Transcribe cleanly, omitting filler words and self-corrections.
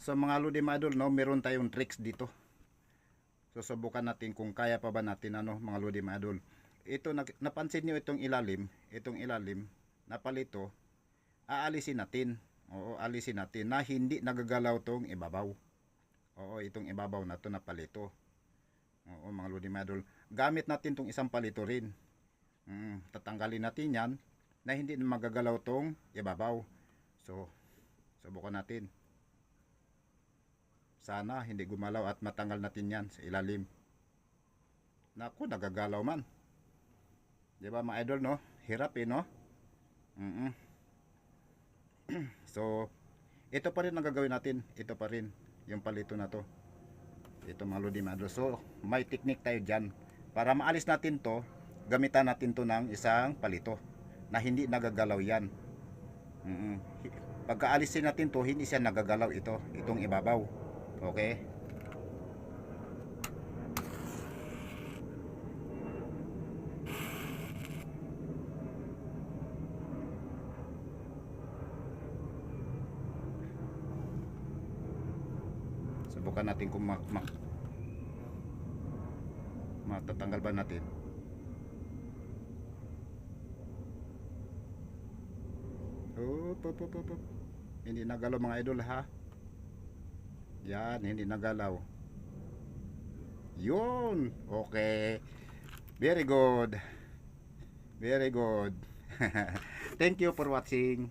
So mga lodi mga idol, no, meron tayong tricks dito. Susubukan natin kung kaya pa ba natin, ano, mga lodi mga idol. Ito, napansin niyo itong ilalim na palito, aalisin natin. Oo, alisin natin na hindi nagagalaw tong ibabaw. Oo, itong ibabaw na to na palito. Oo, mga lodi mga idol. Gamit natin tong isang palito rin. Tatanggalin natin yan na hindi magagalaw tong ibabaw. So, subukan natin. Sana hindi gumalaw at matanggal natin yan sa ilalim. Naku, nagagalaw man. Diba mga idol, no? Hirap no? So, ito pa rin ang gagawin natin. Ito pa rin, yung palito na to. Ito mga lodi mga idol. So, may technique tayo dyan. Para maalis natin to, gamitan natin to ng isang palito na hindi nagagalaw yan. Pagkaalisin natin to, hindi siya nagagalaw ito. Itong ibabaw. Okay? Subukan natin kung matatanggal ba natin. Op. Hindi nagalaw mga idol ha. Yan, hindi nagalaw. Yun. Okay. Very good. Very good. Thank you for watching.